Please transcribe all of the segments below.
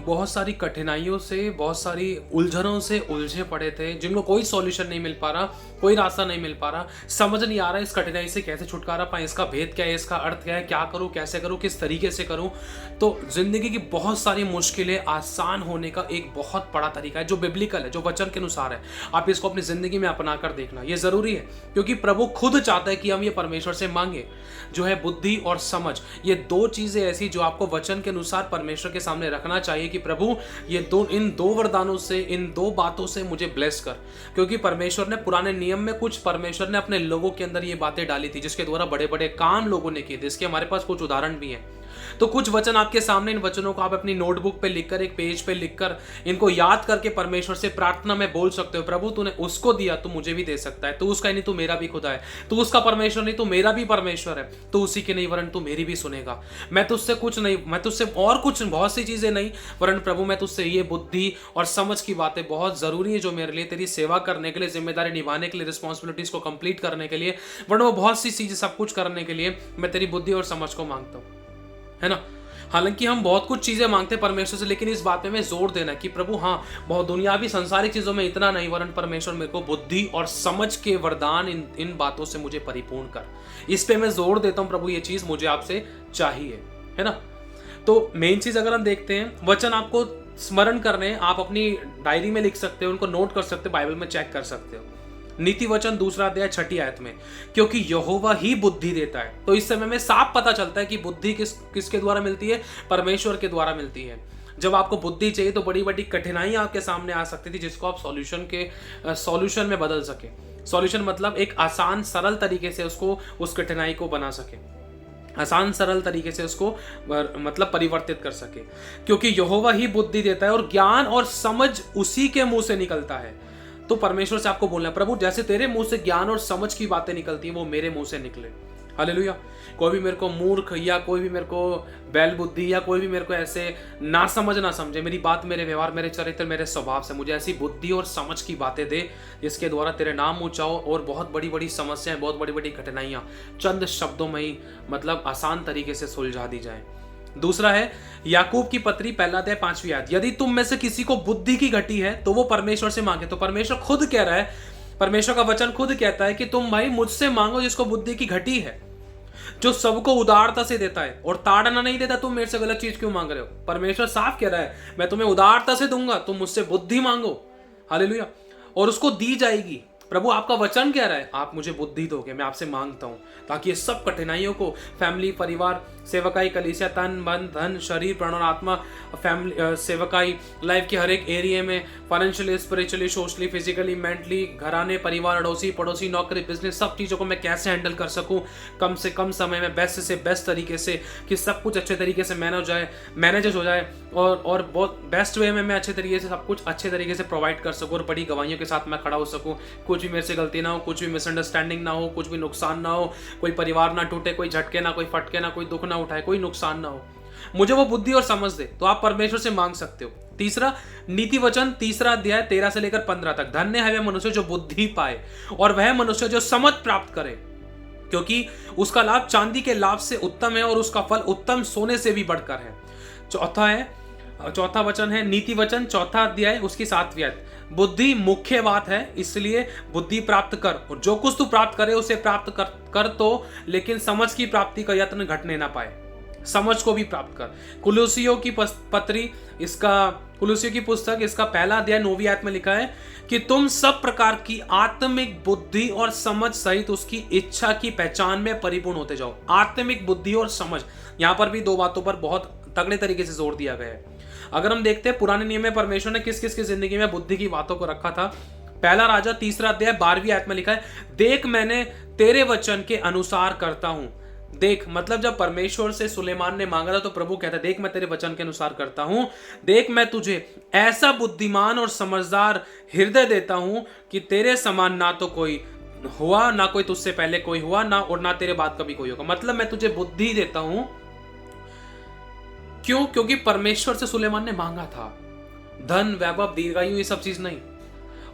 बहुत सारी कठिनाइयों से, बहुत सारी उलझनों से उलझे पड़े थे, जिनको कोई सॉल्यूशन नहीं मिल पा रहा, कोई रास्ता नहीं मिल पा रहा, समझ नहीं आ रहा इस कठिनाई से कैसे छुटकारा पाएं, इसका भेद क्या है, इसका अर्थ क्या है, क्या करूं, कैसे करूं, किस तरीके से करूं। तो जिंदगी की बहुत सारी मुश्किलें आसान होने का एक बहुत बड़ा तरीका है जो बिब्लिकल है, जो वचन के अनुसार है। आप इसको अपनी जिंदगी में अपना कर देखना, ये जरूरी है, क्योंकि प्रभु खुद चाहता है कि हम ये परमेश्वर से मांगे, जो है बुद्धि और समझ। ये दो चीजें ऐसी जो आपको वचन के अनुसार परमेश्वर के सामने रखना चाहिए कि प्रभु ये इन दो वरदानों से, इन दो बातों से मुझे ब्लेस कर। क्योंकि परमेश्वर ने पुराने नियम में कुछ परमेश्वर ने अपने लोगों के अंदर ये बातें डाली थी जिसके द्वारा बड़े बड़े काम लोगों ने किए थे। इसके हमारे पास कुछ उदाहरण भी हैं। तो कुछ वचन आपके सामने, इन वचनों को आप अपनी नोटबुक पे लिखकर, एक पेज पे लिखकर, इनको याद करके परमेश्वर से प्रार्थना में बोल सकते हो, प्रभु तूने उसको दिया तो मुझे भी दे सकता है, तू उसका नहीं तो मेरा भी खुदा है, तू उसका परमेश्वर नहीं तो मेरा भी परमेश्वर है, तू उसी की नहीं वरन तू मेरी भी सुनेगा। मैं तुझसे कुछ नहीं, मैं तुझसे और कुछ बहुत सी चीजें नहीं, वरन प्रभु मैं तुझसे ये बुद्धि और समझ की बातें बहुत जरूरी है जो मेरे लिए तेरी सेवा करने के लिए, जिम्मेदारी निभाने के लिए, रिस्पॉन्सिबिलिटीज को कंप्लीट करने के लिए, वरन वो बहुत सी चीजें सब कुछ करने के लिए मैं तेरी बुद्धि और समझ को मांगता हूँ, है ना। हालांकि हम बहुत कुछ चीजें मांगते हैं परमेश्वर से, लेकिन इस बात में जोर देना कि प्रभु हाँ, बहुत दुनियावी संसारिक चीजों में इतना नहीं, वरन परमेश्वर मेरे को बुद्धि और समझ के वरदान इन बातों से मुझे परिपूर्ण कर। इस पे मैं जोर देता हूं, प्रभु ये चीज मुझे आपसे चाहिए, है ना। तो मेन चीज अगर हम देखते हैं, वचन आपको स्मरण करने, आप अपनी डायरी में लिख सकते हो, उनको नोट कर सकते हो, बाइबल में चेक कर सकते हो। नीति वचन 2 अध्याय 6 आयत में, क्योंकि यहोवा ही बुद्धि देता है। तो इस समय में साफ पता चलता है कि बुद्धि किसके द्वारा मिलती है, परमेश्वर के द्वारा मिलती है। जब आपको बुद्धि चाहिए तो बड़ी बड़ी कठिनाइयां आपके सामने आ सकती थी, जिसको आप सॉल्यूशन में बदल सके। सॉल्यूशन मतलब एक आसान सरल तरीके से उसको, उस कठिनाई को बना सके, आसान सरल तरीके से उसको मतलब परिवर्तित कर सके। क्योंकि यहोवा ही बुद्धि देता है और ज्ञान और समझ उसी के मुंह से निकलता है। तो परमेश्वर से आपको बोलना है, प्रभु जैसे तेरे मुंह से ज्ञान और समझ की बातें निकलती हैं, वो मेरे मुंह से निकले। हालेलुया। कोई भी मेरे को मूर्ख, या कोई भी मेरे को बैल बुद्धि, या कोई भी मेरे को ऐसे ना समझे मेरी बात, मेरे व्यवहार, मेरे चरित्र, मेरे स्वभाव से, मुझे ऐसी बुद्धि और समझ की बातें दे जिसके द्वारा तेरे नाम ऊंचाओ और बहुत बड़ी बड़ी समस्याएं, बहुत बड़ी बड़ी कठिनाइयां चंद शब्दों में ही मतलब आसान तरीके से सुलझा दी जाए। दूसरा है याकूब की पत्री 1 अध्याय 5वीं आयत, यदि तुम में से किसी को बुद्धि की घटी है तो वो परमेश्वर से मांगे। तो परमेश्वर खुद कह रहा है, परमेश्वर का वचन खुद कहता है कि तुम भाई मुझसे मांगो जिसको बुद्धि की घटी है, जो सबको उदारता से देता है और ताड़ना नहीं देता। तुम मेरे से गलत चीज क्यों मांग रहे हो? परमेश्वर साफ कह रहा है, मैं तुम्हें उदारता से दूंगा, तुम मुझसे बुद्धि मांगो। हालेलुया। और उसको दी जाएगी। प्रभु आपका वचन कह रहा है, आप मुझे बुद्धि दोगे, मैं आपसे मांगता हूं, ताकि ये सब कठिनाइयों को, फैमिली, परिवार, सेवकाई, कलीसिया, तन मन धन शरीर प्राण और आत्मा, फैमिली सेवकाई, लाइफ के हर एक एरिया में, financially, spiritually, socially, physically, mentally, घराने, परिवार, अड़ोसी पड़ोसी, नौकरी, बिजनेस, सब चीज़ों को मैं कैसे हैंडल कर सकूं कम से कम समय में, बेस्ट से बेस्ट तरीके से, कि सब कुछ अच्छे तरीके से मैनेज हो जाए और बहुत बेस्ट वे में मैं अच्छे तरीके से सब कुछ अच्छे तरीके से प्रोवाइड कर सकूं और बड़ी गवाहियों के साथ मैं खड़ा हो सकूं। कुछ भी मेरे से गलती ना हो, कुछ भी मिसअंडरस्टैंडिंग ना हो, कुछ भी नुकसान ना हो, कोई परिवार ना टूटे, कोई झटके ना, कोई फटके ना, कोई दुख ना उठाए, कोई नुकसान ना हो। मुझे वो बुद्धि और समझ दे। तो आप परमेश्वर से मांग सकते हो। तीसरा, नीति वचन 3 अध्याय 13 से लेकर 15 तक, धन्य है वह मनुष्य जो बुद्धि पाए और वह मनुष्य जो समझ प्राप्त करे, क्योंकि उसका लाभ चांदी के लाभ से उत्तम है और उसका फल उत्तम सोने से भी बढ़कर है। चौथा वचन है नीति वचन 4 अध्याय उसकी 7वीं आयत, बुद्धि मुख्य बात है, इसलिए बुद्धि प्राप्त कर, और जो कुछ तू प्राप्त करे उसे प्राप्त कर तो, लेकिन समझ की प्राप्ति का यत्न घटने ना पाए, समझ को भी प्राप्त कर। कुलुसियों की पुस्तक इसका 1 अध्याय 9वीं आयत में लिखा है कि तुम सब प्रकार की आत्मिक बुद्धि और समझ सहित उसकी इच्छा की पहचान में परिपूर्ण होते जाओ। आत्मिक बुद्धि और समझ, यहां पर भी दो बातों पर बहुत तगड़े तरीके से जोर दिया गया है। अगर हम देखते हैं पुराने नियम में परमेश्वर ने किस किस की जिंदगी में बुद्धि की बातों को रखा था। 1 राजा 3 अध्याय 12वीं आयत में लिखा है, देख मैंने तेरे वचन के अनुसार करता हूं। देख मतलब जब परमेश्वर से सुलेमान ने मांगा था तो प्रभु कहता है, देख मैं तेरे वचन के अनुसार करता हूं, देख मैं तुझे ऐसा बुद्धिमान और समझदार हृदय देता हूं कि तेरे समान ना तो कोई हुआ, ना कोई तुझसे पहले कोई हुआ, ना और ना तेरे बाद कभी कोई होगा। मतलब मैं तुझे बुद्धि देता हूं। क्यों? क्योंकि परमेश्वर से सुलेमान ने मांगा था धन, वैभव, दीर्घायु, ये सब चीज नहीं,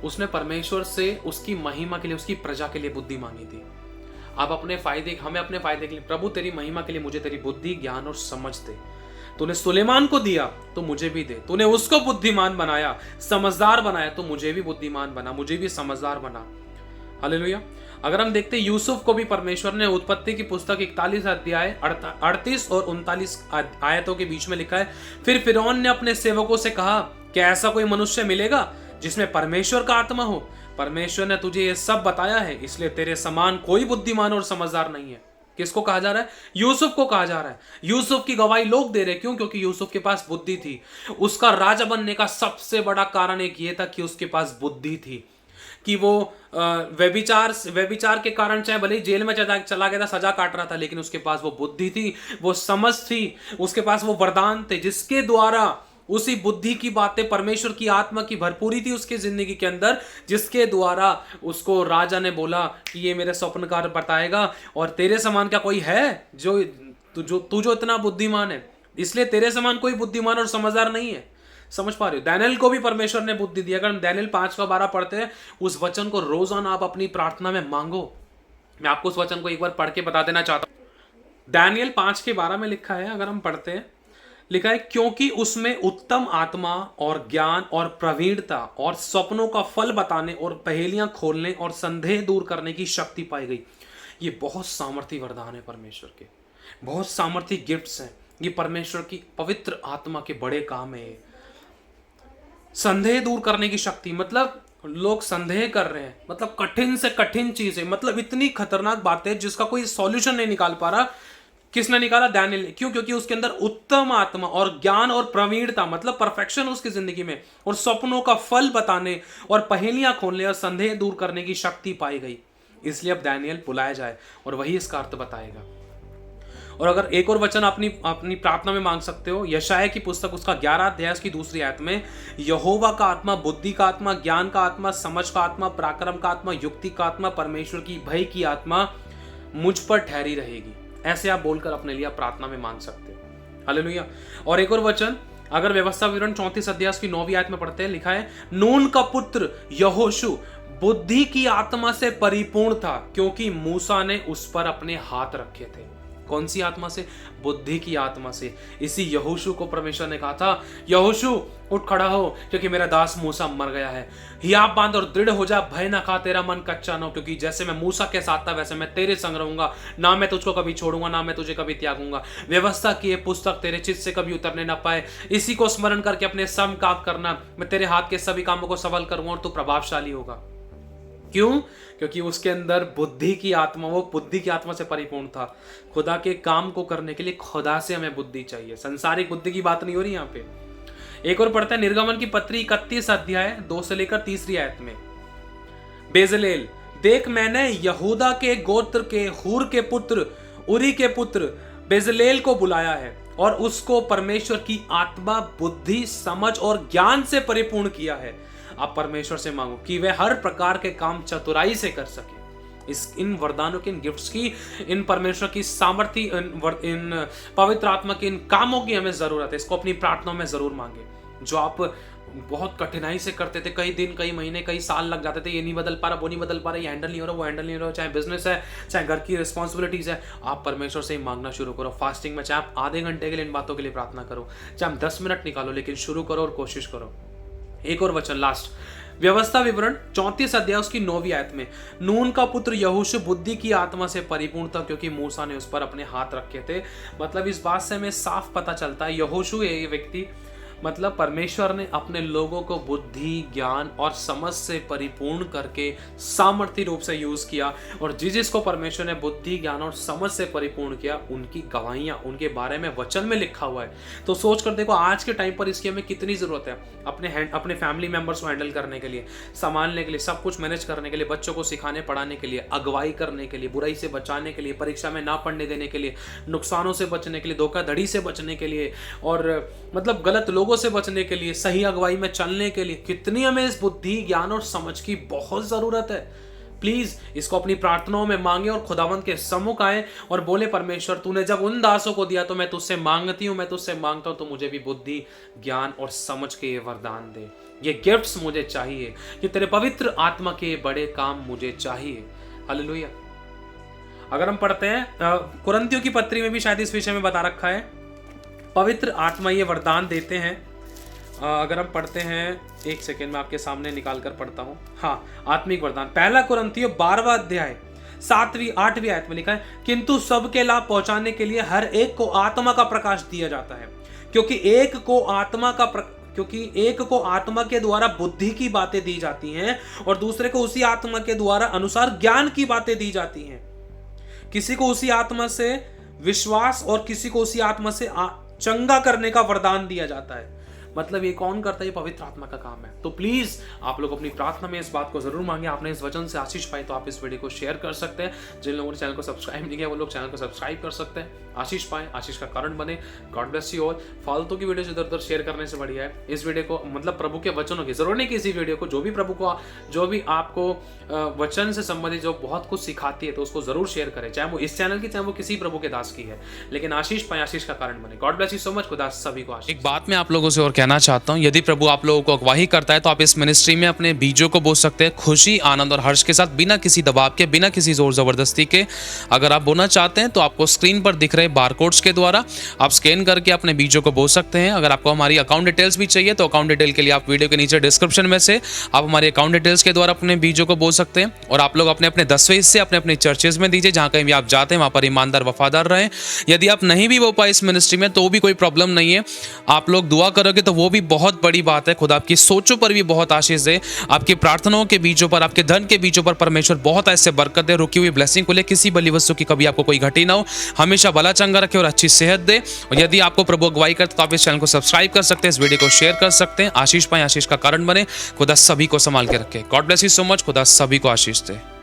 उसने परमेश्वर से उसकी महिमा के लिए, उसकी प्रजा के लिए बुद्धि मांगी थी। आप अपने फायदे, हमें अपने फायदे के लिए, प्रभु तेरी महिमा के लिए मुझे तेरी बुद्धि, ज्ञान और समझ दे, तूने सुलेमान को दिया तो मुझे भी दे, तूने उसको बुद्धिमान बनाया, समझदार बनाया, तो मुझे भी बुद्धिमान बना, मुझे भी समझदार बना। हालेलुया। अगर हम देखते हैं यूसुफ को भी परमेश्वर ने उत्पत्ति की पुस्तक 41 अध्याय 38 और 39 आयतों के बीच में लिखा है, फिर फिरौन ने अपने सेवकों से कहा, क्या ऐसा कोई मनुष्य मिलेगा जिसमें परमेश्वर का आत्मा हो? परमेश्वर ने तुझे ये सब बताया है, इसलिए तेरे समान कोई बुद्धिमान और समझदार नहीं है। किसको कहा जा रहा है? यूसुफ को कहा जा रहा है। यूसुफ की गवाही लोग दे रहे, क्यों? क्योंकि यूसुफ के पास बुद्धि थी। उसका राजा बनने का सबसे बड़ा कारण एक ये था कि उसके पास बुद्धि थी, कि वो व्यभिचार के कारण चाहे भले ही जेल में चला गया था, सजा काट रहा था, लेकिन उसके पास वो बुद्धि थी, वो समझ थी, उसके पास वो वरदान थे, जिसके द्वारा उसी बुद्धि की बातें, परमेश्वर की आत्मा की भरपूरी थी उसकी जिंदगी के अंदर, जिसके द्वारा उसको राजा ने बोला कि ये मेरे स्वप्नकार बताएगा, और तेरे समान क्या कोई है जो तू जो इतना बुद्धिमान है, इसलिए तेरे समान कोई बुद्धिमान और समझदार नहीं है। समझ पा रहे हो? दानियेल को भी परमेश्वर ने बुद्धि दी। अगर हम दानियेल 5:12 पढ़ते हैं, उस वचन को रोजाना आप अपनी प्रार्थना में मांगो। मैं आपको उस वचन को एक बार पढ़ के बता देना चाहता हूं। दानियेल 5:12 में लिखा है, अगर हम पढ़ते हैं, लिखा है, क्योंकि उसमें उत्तम आत्मा और ज्ञान और प्रवीणता और स्वप्नों का फल बताने और पहेलियां खोलने और संदेह दूर करने की शक्ति पाई गई। ये बहुत सामर्थी वरदान है परमेश्वर के, बहुत सामर्थी गिफ्ट्स हैं। ये परमेश्वर की पवित्र आत्मा के बड़े काम है। संदेह दूर करने की शक्ति, मतलब लोग संदेह कर रहे हैं, मतलब कठिन से कठिन चीज है, मतलब इतनी खतरनाक बात है जिसका कोई सॉल्यूशन नहीं निकाल पा रहा। किसने निकाला? दानियेल। क्यों? क्योंकि उसके अंदर उत्तम आत्मा और ज्ञान और प्रवीणता, मतलब परफेक्शन उसकी जिंदगी में, और स्वप्नों का फल बताने और पहेलियां खोलने और संदेह दूर करने की शक्ति पाई गई। इसलिए अब दानियेल बुलाया जाए और वही इसका अर्थ बताएगा। और अगर एक और वचन अपनी प्रार्थना में मांग सकते हो, यशायाह की पुस्तक उसका 11 अध्याय उसकी 2 आयत में, यहोवा का आत्मा, बुद्धि का आत्मा, ज्ञान का आत्मा, समझ का आत्मा, पराक्रम का आत्मा, युक्ति का आत्मा, परमेश्वर की भय की आत्मा मुझ पर ठहरी रहेगी। ऐसे आप बोलकर अपने लिए प्रार्थना में मांग सकते हो। हालेलुया। और एक और वचन अगर व्यवस्था विवरण 34 अध्याय की 9वीं आयत में पढ़ते हैं, लिखा है, नून का पुत्र यहोशू बुद्धि की आत्मा से परिपूर्ण था, क्योंकि मूसा ने उस पर अपने हाथ रखे थे। कौन सी आत्मा से? बुद्धि की आत्मा से। इसी यहोशू को परमेश्वर ने कहा था, यहोशू उठ खड़ा हो, क्योंकि मेरा दास मूसा मर गया है। हियाब बांध और दृढ़ हो जा, भय ना खा, तेरा मन कच्चा ना हो, क्योंकि जैसे मैं मूसा के साथ था वैसे मैं तेरे संग रहूंगा, ना मैं तुझको कभी छोड़ूंगा, ना मैं तुझे कभी त्यागूंगा। व्यवस्था की ये पुस्तक तेरे चित्त से कभी उतरने ना पाए, इसी को स्मरण करके अपने सम काम करना। मैं तेरे हाथ के सभी कामों को सफल करूंगा और तू प्रभावशाली होगा। क्यों? क्योंकि उसके अंदर बुद्धि की आत्मा, वो बुद्धि की आत्मा से परिपूर्ण था। खुदा के काम को करने के लिए खुदा से हमें बुद्धि चाहिए, संसारिक बुद्धि की बात नहीं हो रही यहाँ पे। एक और पढ़ते हैं निर्गमन की पत्री 31 अध्याय 2 से लेकर 3 आयत में, बेजलेल, देख मैंने यहूदा के गोत्र के हूर के पुत्र उरी के पुत्र बेजलेल को बुलाया है और उसको परमेश्वर की आत्मा, बुद्धि, समझ और ज्ञान से परिपूर्ण किया है। आप परमेश्वर से मांगो कि वे हर प्रकार के काम चतुराई से कर सके। इन वरदानों की, इन गिफ्ट्स की, इन परमेश्वर की सामर्थ्य, इन पवित्र आत्मा के इन कामों की हमें जरूरत है। इसको अपनी प्रार्थनाओं में जरूर मांगे। जो आप बहुत कठिनाई से करते थे, कई दिन, कई महीने, कई साल लग जाते थे, ये नहीं बदल पा रहा, वो नहीं बदल पा रहा, ये हैंडल नहीं हो रहा, वो हैंडल नहीं हो रहा, चाहे बिजनेस है, चाहे घर की रिस्पॉन्सिबिलिटीज है, आप परमेश्वर से ही मांगना शुरू करो। फास्टिंग में चाहे आप आधे घंटे के लिए इन बातों के लिए प्रार्थना करो, चाहे हम 10 मिनट निकालो, लेकिन शुरू करो और कोशिश करो। एक और वचन लास्ट, व्यवस्था विवरण 34 अध्याय उसकी 9वीं आयत में, नून का पुत्र यहोशू बुद्धि की आत्मा से परिपूर्ण था, क्योंकि मूसा ने उस पर अपने हाथ रखे थे। मतलब इस बात से हमें साफ पता चलता है, यहोशू ये व्यक्ति, मतलब परमेश्वर ने अपने लोगों को बुद्धि, ज्ञान और समझ से परिपूर्ण करके सामर्थ्य रूप से यूज किया, और जिसको परमेश्वर ने बुद्धि, ज्ञान और समझ से परिपूर्ण किया, उनकी गवाहियां उनके बारे में वचन में लिखा हुआ है। तो सोच कर देखो आज के टाइम पर इसकी हमें कितनी जरूरत है, अपने फैमिली मेंबर्स को हैंडल करने के लिए, संभालने के लिए, सब कुछ मैनेज करने के लिए, बच्चों को सिखाने पढ़ाने के लिए, अगुवाई करने के लिए, बुराई से बचाने के लिए, परीक्षा में ना पढ़ने देने के लिए, नुकसानों से बचने के लिए, धोखाधड़ी से बचने के लिए, और मतलब गलत लोगों से बचने के लिए, सही अगुवाई में चलने के लिए, कितनी हमें इस बुद्धि, ज्ञान और समझ की बहुत जरूरत है। प्लीज इसको अपनी प्रार्थनाओं में मांगे और खुदावंत के सम्मुख आए और बोले, परमेश्वर तूने जब उन दासों को दिया तो मैं तुझसे मांगती हूं, मैं तुझसे मांगता हूं, तो मुझे भी बुद्धि, ज्ञान और समझ के ये वरदान दे, ये गिफ्ट्स मुझे चाहिए, ये तेरे पवित्र आत्मा के बड़े काम मुझे चाहिए। हालेलुया। अगर हम पढ़ते हैं कुरिन्थियों की पत्री में भी शायद इस विषय में बता रखा है, पवित्र आत्मा ये वरदान देते हैं। अगर हम पढ़ते हैं, एक सेकेंड में आपके सामने निकाल कर पढ़ता हूँ। हाँ, आत्मिक वरदान 1 कुरिन्थियों 12वां अध्याय 7वीं-8वीं आयत में लिखा है, किंतु सबके लाभ पहुंचाने के लिए हर एक को आत्मा का प्रकाश दिया जाता है, क्योंकि एक को आत्मा के द्वारा बुद्धि की बातें दी जाती हैं और दूसरे को उसी आत्मा के द्वारा अनुसार ज्ञान की बातें दी जाती हैं। किसी को उसी आत्मा से विश्वास और किसी को उसी आत्मा से चंगा करने का वरदान दिया जाता है। मतलब ये कौन करता है? ये पवित्र आत्मा का काम है। तो प्लीज आप लोग अपनी प्रार्थना में इस बात को जरूर मांगे। आपने इस वचन से आशीष पाई तो आप इस वीडियो को शेयर कर सकते हैं। जिन लोगों ने चैनल को सब्सक्राइब नहीं किया वो लोग चैनल को सब्सक्राइब कर सकते हैं। आशीष पाए, आशीष का कारण बने। God bless you all. फालतू की वीडियो इधर उधर शेयर करने से बढ़िया है इस वीडियो को, मतलब प्रभु के वचनों की जरूर नहीं, किसी वीडियो को जो भी आपको वचन से संबंधित जो बहुत कुछ सिखाती है तो उसको जरूर शेयर करें, चाहे वो इस चैनल की चाहे वो किसी प्रभु के दास की है, लेकिन आशीष पाए, आशीष का कारण बने। God bless you so much. खुदा सभी को आशीष। एक बात मैं आप लोगों से और कहना चाहता हूँ, यदि प्रभु आप लोगों को अगवाही करता है तो आप इस मिनिस्ट्री में अपने बीजों को बो सकते हैं खुशी, आनंद और हर्ष के साथ, बिना किसी दबाव के, बिना किसी जोर जबरदस्ती के। अगर आप बोना चाहते हैं तो आपको स्क्रीन पर दिख रहे बारकोड्स के द्वारा आप स्कैन करके अपने बीजों को बो सकते हैं। अगर आपको हमारी अकाउंट डिटेल्स भी चाहिए तो अकाउंट डिटेल के लिए आप वीडियो के नीचे डिस्क्रिप्शन में से आप हमारे अकाउंट डिटेल्स के द्वारा अपने बीजों को बो सकते हैं। और आप लोग अपने अपने 10वें हिस्से अपने अपने चर्चेज में दीजिए, जहाँ कहीं भी आप जाते हैं वहाँ पर ईमानदार वफादार रहें। यदि आप नहीं भी बो पाए इस मिनिस्ट्री में तो भी कोई प्रॉब्लम नहीं है, आप लोग दुआ करोगे तो वो भी बहुत बड़ी बात है। खुदा आपकी सोचों पर भी बहुत आशीष दे, आपकी प्रार्थनाओं के बीजों पर, आपके धन के बीजों पर परमेश्वर बहुत ऐसे बरकत दे, रुकी हुई ब्लेसिंग को ले, किसी बली वस्तु की कभी आपको कोई घटी ना हो, हमेशा भला चंगा रखे और अच्छी सेहत दे। और यदि आपको प्रभु अगुवाई करते तो आप इस चैनल को सब्सक्राइब कर सकते हैं, इस वीडियो को शेयर कर सकते हैं। आशीष पाए, आशीष का कारण बने। खुदा सभी को संभाल के रखे। God bless you so much. खुदा सभी को आशीष दे।